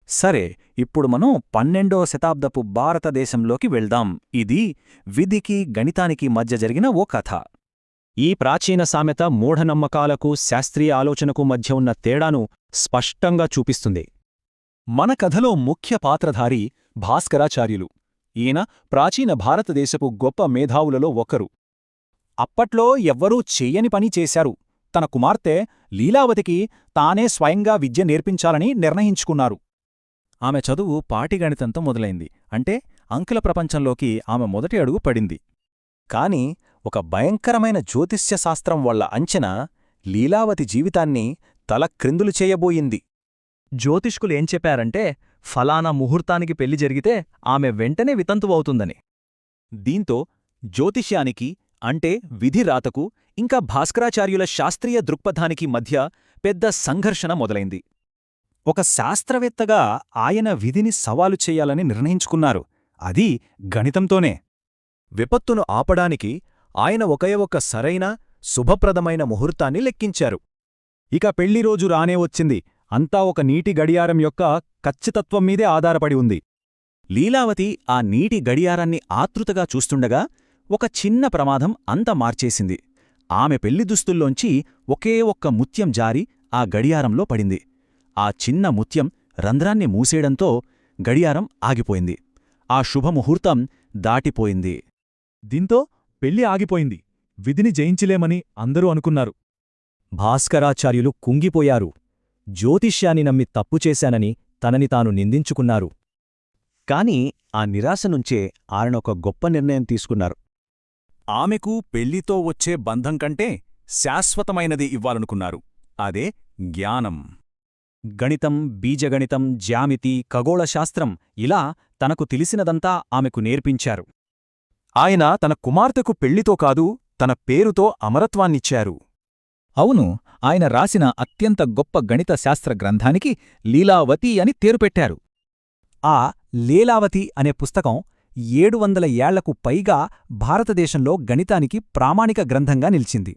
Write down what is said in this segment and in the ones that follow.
సరే, ఇప్పుడు మనం 12వ శతాబ్దపు భారతదేశంలోకి వెళ్దాం. ఇది విధికి గణితానికి మధ్య జరిగిన ఓ కథ. ఈ ప్రాచీన సామెత మూఢనమ్మకాలకు శాస్త్రీయ ఆలోచనకు మధ్య ఉన్న తేడాను స్పష్టంగా చూపిస్తుంది. మన కథలో ముఖ్య పాత్రధారి భాస్కరాచార్యులు. ఈయన ప్రాచీన భారతదేశపు గొప్ప మేధావులలో ఒకరు. అప్పట్లో ఎవ్వరూ చెయ్యని పని చేశారు. తన కుమార్తె లీలావతికి తానే స్వయంగా విద్య నేర్పించాలని నిర్ణయించుకున్నారు. ఆమె చదువు పాటిగణితంతో మొదలైంది. అంటే అంకెల ప్రపంచంలోకి ఆమె మొదటి అడుగు పడింది. కాని ఒక భయంకరమైన జ్యోతిష్యశాస్త్రం వల్ల అంచనా లీలావతి జీవితాన్ని తలక్రిందులు చేయబోయింది. జ్యోతిష్కులేం చెప్పారంటే ఫలానా ముహూర్తానికి పెళ్లి జరిగితే ఆమె వెంటనే వితంతువవుతుందని. దీంతో జ్యోతిష్యానికి అంటే విధిరాతకు ఇంకా భాస్కరాచార్యుల శాస్త్రీయ దృక్పథానికి మధ్య పెద్ద సంఘర్షణ మొదలైంది. ఒక శాస్త్రవేత్తగా ఆయన విధిని సవాలు చెయ్యాలని నిర్ణయించుకున్నారు. అది గణితంతోనే. విపత్తును ఆపడానికి ఆయన ఒకే ఒక్క సరైన శుభప్రదమైన ముహూర్తాన్ని లెక్కించారు. ఇక పెళ్లిరోజు రానే వచ్చింది. అంతా ఒక నీటి గడియారం యొక్క ఖచ్చితత్వం మీదే ఆధారపడి ఉంది. లీలావతి ఆ నీటి గడియారాన్ని ఆతృతగా చూస్తుండగా ఒక చిన్న ప్రమాదం అంత మార్చేసింది. ఆమె పెళ్లి దుస్తుల్లోంచి ఒకే ఒక్క ముత్యం జారి ఆ గడియారంలో పడింది. ఆ చిన్న ముత్యం రంధ్రాన్ని మూసేయడంతో గడియారం ఆగిపోయింది. ఆ శుభముహూర్తం దాటిపోయింది. దీంతో పెళ్లి ఆగిపోయింది. విధిని జయించలేమని అందరూ అనుకున్నారు. భాస్కరాచార్యులు కుంగిపోయారు. జ్యోతిష్యాన్ని నమ్మి తప్పుచేశానని తనని తాను నిందించుకున్నారు. కాని ఆ నిరాశ నుంచే ఆయనొక గొప్ప నిర్ణయం తీసుకున్నారు. ఆమెకు పెళ్లితో వచ్చే బంధం కంటే శాశ్వతమైనది ఇవ్వాలనుకున్నారు. అదే జ్ఞానం. గణితం, బీజగణితం, జ్యామితి, ఖగోళశాస్త్రం ఇలా తనకు తెలిసినదంతా ఆమెకు నేర్పించారు. ఆయన తన కుమార్తెకు పెళ్లితో కాదు, తన పేరుతో అమరత్వాన్నిచ్చారు. అవును, ఆయన రాసిన అత్యంత గొప్ప గణిత శాస్త్ర గ్రంథానికి లీలావతి అని పేరుపెట్టారు. ఆ లీలావతి అనే పుస్తకం 700 ఏళ్లకు పైగా భారతదేశంలో గణితానికి ప్రామాణిక గ్రంథంగా నిలిచింది.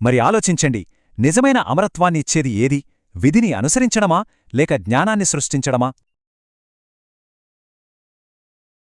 మరి ఆలోచించండి, నిజమైన అమరత్వాన్ని ఇచ్చేది ఏది? విధిని అనుసరించడమా లేక జ్ఞానాన్ని సృష్టించడమా?